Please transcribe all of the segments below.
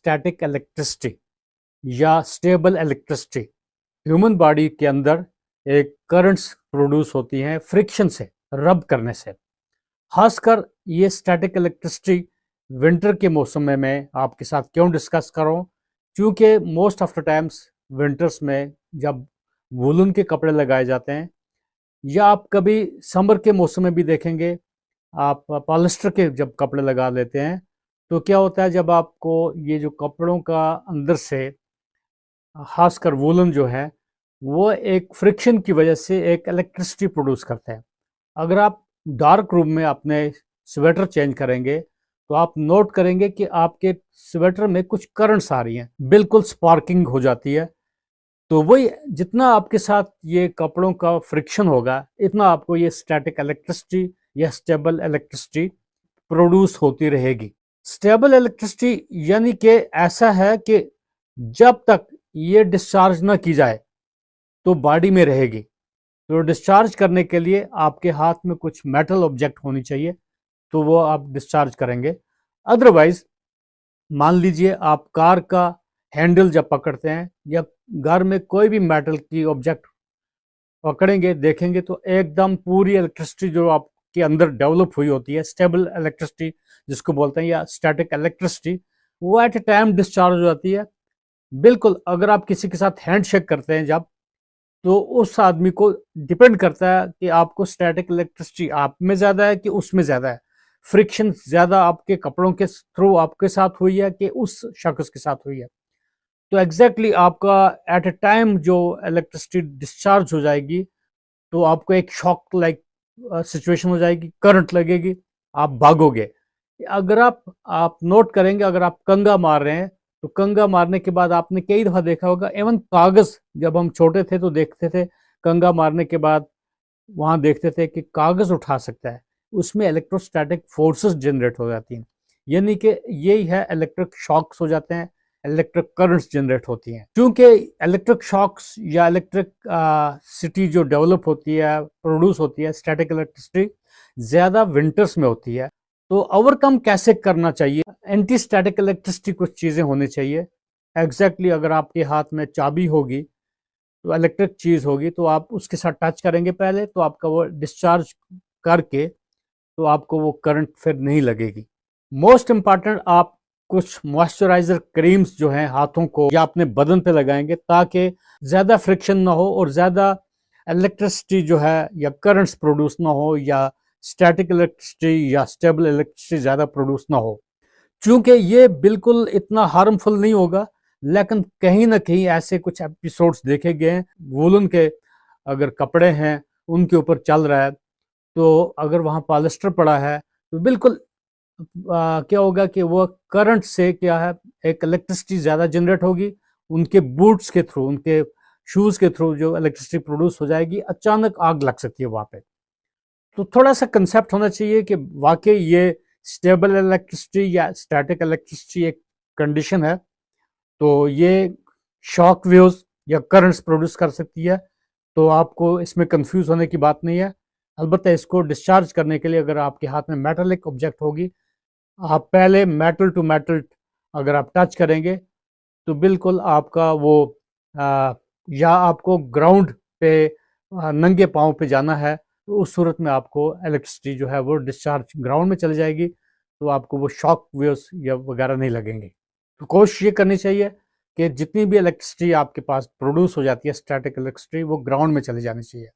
Static electricity या stable electricity, human body के अंदर एक करंट्स प्रोड्यूस होती हैं फ्रिक्शन से, रब करने से। खासकर ये स्टैटिक इलेक्ट्रिसिटी विंटर के मौसम में मैं आपके साथ क्यों डिस्कस कर रहा हूँ, क्योंकि most of the times winters में जब वूलन के कपड़े लगाए जाते हैं, या आप कभी समर के मौसम में भी देखेंगे आप पॉलिस्टर के जब कपड़े लगा लेते हैं, तो क्या होता है जब आपको ये जो कपड़ों का अंदर से खासकर वूलन जो है वो एक फ्रिक्शन की वजह से एक इलेक्ट्रिसिटी प्रोड्यूस करता है। अगर आप डार्क रूम में अपने स्वेटर चेंज करेंगे तो आप नोट करेंगे कि आपके स्वेटर में कुछ करंट्स आ रही हैं, बिल्कुल स्पार्किंग हो जाती है। तो वही जितना आपके साथ ये कपड़ों का फ्रिक्शन होगा, इतना आपको ये स्टैटिक इलेक्ट्रिसिटी या स्टेबल इलेक्ट्रिसिटी प्रोड्यूस होती रहेगी। स्टेबल इलेक्ट्रिसिटी यानी कि ऐसा है कि जब तक ये डिस्चार्ज ना की जाए तो बॉडी में रहेगी। तो डिस्चार्ज करने के लिए आपके हाथ में कुछ मेटल ऑब्जेक्ट होनी चाहिए, तो वो आप डिस्चार्ज करेंगे। अदरवाइज मान लीजिए आप कार का हैंडल जब पकड़ते हैं या घर में कोई भी मेटल की ऑब्जेक्ट पकड़ेंगे, देखेंगे तो एकदम पूरी इलेक्ट्रिसिटी जो आपके अंदर डेवलप हुई होती है, स्टेबल इलेक्ट्रिसिटी जिसको बोलते हैं या स्टैटिक इलेक्ट्रिसिटी, वो एट ए टाइम डिस्चार्ज हो जाती है। बिल्कुल अगर आप किसी के साथ हैंड शेक करते हैं जब, तो उस आदमी को डिपेंड करता है कि आपको स्टैटिक इलेक्ट्रिसिटी आप में ज़्यादा है कि उसमें ज़्यादा है, फ्रिक्शन ज़्यादा आपके कपड़ों के थ्रू आपके साथ हुई है कि उस शख्स के साथ हुई है। तो एग्जैक्टली आपका एट ए टाइम जो इलेक्ट्रिसिटी डिस्चार्ज हो जाएगी तो आपको एक शॉक लाइक सिचुएशन हो जाएगी, करंट लगेगी, आप भागोगे। अगर आप नोट करेंगे, अगर आप कंगा मार रहे हैं तो कंगा मारने के बाद आपने कई दफ़ा देखा होगा, एवं कागज़ जब हम छोटे थे तो देखते थे, कंगा मारने के बाद वहाँ देखते थे कि कागज़ उठा सकता है, उसमें इलेक्ट्रोस्टैटिक फोर्सेस जनरेट हो जाती हैं। यानी कि यही है, इलेक्ट्रिक शॉक्स हो जाते हैं, इलेक्ट्रिक करंट्स जनरेट होती हैं। क्योंकि इलेक्ट्रिक शॉक्स या इलेक्ट्रिक सिटी जो डेवलप होती है, प्रोड्यूस होती है, स्टैटिक इलेक्ट्रिसिटी ज़्यादा विंटर्स में होती है। तो ओवरकम कैसे करना चाहिए? एंटी स्टैटिक इलेक्ट्रिसिटी कुछ चीज़ें होनी चाहिए। एग्जैक्टली अगर आपके हाथ में चाबी होगी तो इलेक्ट्रिक चीज़ होगी, तो आप उसके साथ टच करेंगे पहले तो आपका वो डिस्चार्ज करके तो आपको वो करंट फिर नहीं लगेगी। मोस्ट इम्पॉर्टेंट, आप कुछ मॉइस्चराइजर क्रीम्स जो हैं हाथों को या अपने बदन पे लगाएंगे ताकि ज़्यादा फ्रिक्शन ना हो और ज़्यादा इलेक्ट्रिसिटी जो है या करंट्स प्रोड्यूस ना हो, या स्टैटिक इलेक्ट्रिसिटी या स्टेबल इलेक्ट्रिसिटी ज़्यादा प्रोड्यूस ना हो। चूँकि ये बिल्कुल इतना हार्मफुल नहीं होगा, लेकिन कहीं न कहीं ऐसे कुछ एपिसोड्स देखे गए हैं, वूलन के अगर कपड़े हैं उनके ऊपर चल रहा है, तो अगर वहाँ पॉलिस्टर पड़ा है तो बिल्कुल क्या होगा कि वो करंट से क्या है, एक इलेक्ट्रिसिटी ज़्यादा जनरेट होगी, उनके बूट्स के थ्रू, उनके शूज़ के थ्रू जो इलेक्ट्रिसिटी प्रोड्यूस हो जाएगी, अचानक आग लग सकती है वहाँ पे। तो थोड़ा-सा कंसेप्ट होना चाहिए कि वाक़ई ये स्टेबल इलेक्ट्रिसिटी या स्टैटिक इलेक्ट्रिसिटी एक कंडीशन है, तो ये शॉक वेव्स या करंट्स प्रोड्यूस कर सकती है, तो आपको इसमें कन्फ्यूज़ होने की बात नहीं है। अलबत्ता इसको डिस्चार्ज करने के लिए अगर आपके हाथ में मेटालिक ऑब्जेक्ट होगी, आप पहले मेटल टू मेटल अगर आप टच करेंगे तो बिल्कुल आपका वो या आपको ग्राउंड पे नंगे पाँव पे जाना है, तो उस सूरत में आपको इलेक्ट्रिसिटी जो है वो डिस्चार्ज ग्राउंड में चली जाएगी, तो आपको वो शॉक वेव्स या वगैरह नहीं लगेंगे। तो कोशिश ये करनी चाहिए कि जितनी भी इलेक्ट्रिसिटी आपके पास प्रोड्यूस हो जाती है स्टैटिक इलेक्ट्रिसिटी, वो ग्राउंड में चली जानी चाहिए।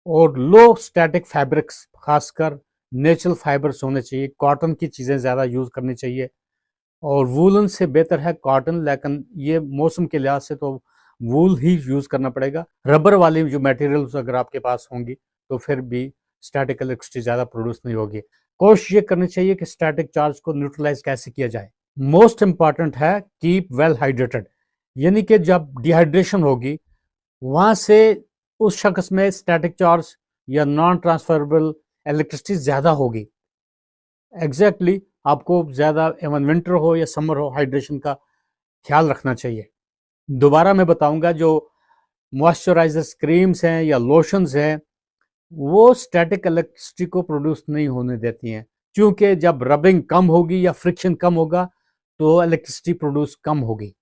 और लो स्टैटिक फैब्रिक्स, खासकर नेचुरल फाइबर्स होने चाहिए, कॉटन की चीज़ें ज़्यादा यूज़ करनी चाहिए, और वूलन से बेहतर है कॉटन, लेकिन ये मौसम के लिहाज से तो वूल ही यूज़ करना पड़ेगा। रबर वाली जो मटेरियल्स अगर आपके पास होंगी तो फिर भी स्टैटिक इलेक्ट्रिसिटी ज़्यादा प्रोड्यूस नहीं होगी। कोशिश ये करनी चाहिए कि स्टैटिक चार्ज को न्यूट्रलाइज कैसे किया जाए। मोस्ट इंपॉर्टेंट है कीप वेल हाइड्रेटेड, यानी कि जब डिहाइड्रेशन होगी वहाँ से उस शख्स में स्टैटिक चार्ज या नॉन ट्रांसफरेबल इलेक्ट्रिसिटी ज़्यादा होगी। एग्जैक्टली आपको ज़्यादा एवं विंटर हो या समर हो, हाइड्रेशन का ख्याल रखना चाहिए। दोबारा मैं बताऊंगा, जो मॉइस्चराइजर्स क्रीम्स हैं या लोशंस हैं, वो स्टैटिक इलेक्ट्रिसिटी को प्रोड्यूस नहीं होने देती हैं, क्योंकि जब रबिंग कम होगी या फ्रिक्शन कम होगा तो इलेक्ट्रिसिटी प्रोड्यूस कम होगी।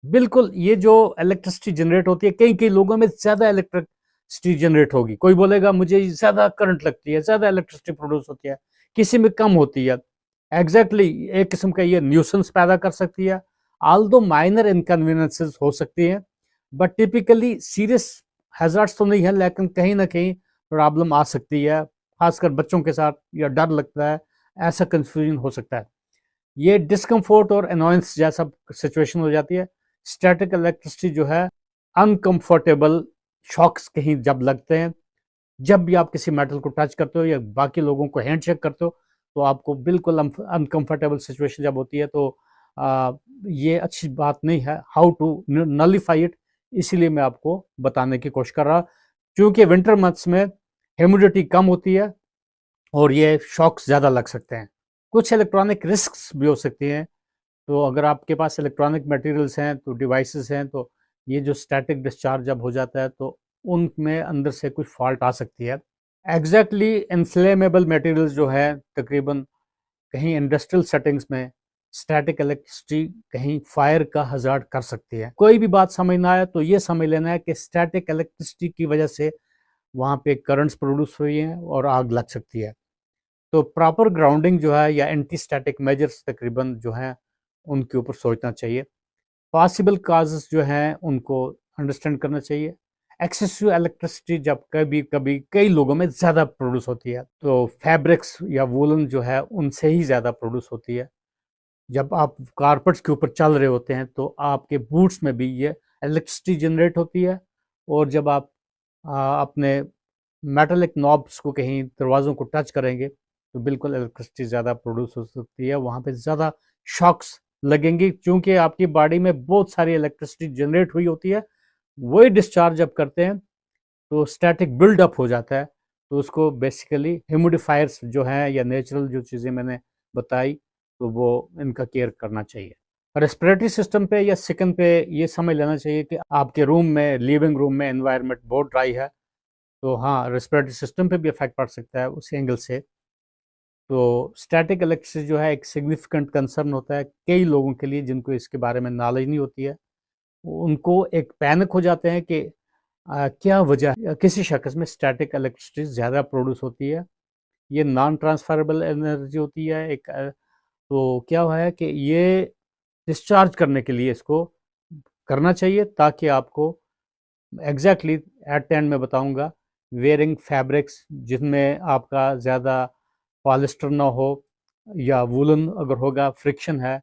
बिल्कुल, ये जो इलेक्ट्रिसिटी जनरेट होती है, कई-कई लोगों में ज़्यादा इलेक्ट्रिसिटी जनरेट होगी। कोई बोलेगा मुझे ज़्यादा करंट लगती है, ज़्यादा इलेक्ट्रिसिटी प्रोड्यूस होती है, किसी में कम होती है। एग्ज़ैक्टली एक किस्म का ये न्यूसेंस पैदा कर सकती है। ऑल्दो माइनर इनकन्वीनियंसेस हो सकती हैं, बट टिपिकली सीरियस हैज़ार्ड्स तो नहीं है, लेकिन कहीं न कहीं प्रॉब्लम आ सकती है, खासकर बच्चों के साथ या डर लगता है, ऐसा कन्फ्यूजन हो सकता है। ये डिस्कम्फोर्ट और अनॉयंस जैसा सिचुएशन हो जाती है। स्टैटिक इलेक्ट्रिसिटी जो है अनकंफर्टेबल शॉक्स कहीं जब लगते हैं, जब भी आप किसी मेटल को टच करते हो या बाकी लोगों को हैंडशेक करते हो, तो आपको बिल्कुल अनकंफर्टेबल सिचुएशन जब होती है, तो आ, ये अच्छी बात नहीं है। हाउ टू नलिफाई इट, इसीलिए मैं आपको बताने की कोशिश कर रहा, क्योंकि विंटर मंथ्स में ह्यूमिडिटी कम होती है और ये शॉक्स ज़्यादा लग सकते हैं। कुछ इलेक्ट्रॉनिक रिस्क्स भी हो सकती हैं। तो अगर आपके पास इलेक्ट्रॉनिक मटेरियल्स हैं, तो डिवाइसेस हैं, तो ये जो स्टैटिक डिस्चार्ज जब हो जाता है, तो उनमें अंदर से कुछ फॉल्ट आ सकती है। एग्जैक्टली इन्फ्लेमेबल मटेरियल्स जो है, तकरीबन कहीं इंडस्ट्रियल सेटिंग्स में स्टैटिक इलेक्ट्रिसिटी कहीं फायर का हजार्ड कर सकती है। कोई भी बात समझ ना आए तो ये समझ लेना है कि स्टैटिक इलेक्ट्रिसिटी की वजह से वहाँ पे करंट्स प्रोड्यूस हुई हैं और आग लग सकती है। तो प्रॉपर ग्राउंडिंग जो है या एंटी स्टैटिक मेजर्स तकरीबन जो हैं, उनके ऊपर सोचना चाहिए। पॉसिबल काजेस जो हैं उनको अंडरस्टैंड करना चाहिए। एक्सेसिव इलेक्ट्रिसिटी जब कभी कभी कई लोगों में ज़्यादा प्रोड्यूस होती है, तो फैब्रिक्स या वूलन जो है उनसे ही ज़्यादा प्रोड्यूस होती है। जब आप कारपेट्स के ऊपर चल रहे होते हैं, तो आपके बूट्स में भी ये इलेक्ट्रिसिटी जनरेट होती है। और जब आप अपने मेटालिक नॉब्स को कहीं दरवाज़ों को टच करेंगे, तो बिल्कुल इलेक्ट्रिसिटी ज़्यादा प्रोड्यूस हो सकती है, वहाँ पे ज़्यादा शॉक्स लगेंगी, क्योंकि आपकी बॉडी में बहुत सारी इलेक्ट्रिसिटी जनरेट हुई होती है। वही डिस्चार्ज जब करते हैं, तो स्टैटिक बिल्डअप हो जाता है। तो उसको बेसिकली ह्यूमिडिफायर्स जो हैं या नेचुरल जो चीज़ें मैंने बताई, तो वो इनका केयर करना चाहिए। रेस्पिरेटरी सिस्टम पे या स्किन पे ये समझ लेना चाहिए कि आपके रूम में, लिविंग रूम में एनवायरनमेंट बहुत ड्राई है, तो हाँ, रेस्पिरेटरी सिस्टम पे भी इफ़ेक्ट पड़ सकता है उस एंगल से। तो स्टैटिक इलेक्ट्रिसिटी जो है एक सिग्निफिकेंट कंसर्न होता है कई लोगों के लिए, जिनको इसके बारे में नॉलेज नहीं होती है। उनको एक पैनिक हो जाते हैं कि क्या वजह है किसी शख्स में स्टैटिक इलेक्ट्रिसिटी ज़्यादा प्रोड्यूस होती है। ये नॉन ट्रांसफरेबल एनर्जी होती है एक, तो क्या हुआ है कि ये डिस्चार्ज करने के लिए इसको करना चाहिए, ताकि आपको एग्जैक्टली एट द एंड में बताऊंगा। वेयरिंग फैब्रिक्स जिनमें आपका ज़्यादा पॉलिस्टर ना हो, या वूलन अगर होगा, फ्रिक्शन है,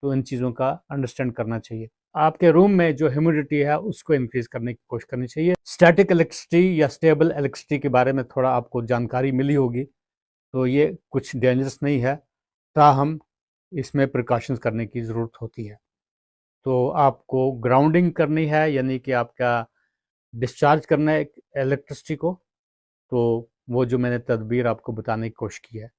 तो इन चीज़ों का अंडरस्टैंड करना चाहिए। आपके रूम में जो ह्यूमिडिटी है उसको इंक्रीज करने की कोशिश करनी चाहिए। स्टैटिक इलेक्ट्रिसिटी या स्टेबल इलेक्ट्रिसिटी के बारे में थोड़ा आपको जानकारी मिली होगी, तो ये कुछ डेंजरस नहीं है, ताहम इसमें प्रिकॉशंस करने की ज़रूरत होती है। तो आपको ग्राउंडिंग करनी है, यानी कि आपका डिस्चार्ज करना है इलेक्ट्रिसिटी को, तो वो जो मैंने तदबीर आपको बताने की कोशिश की है।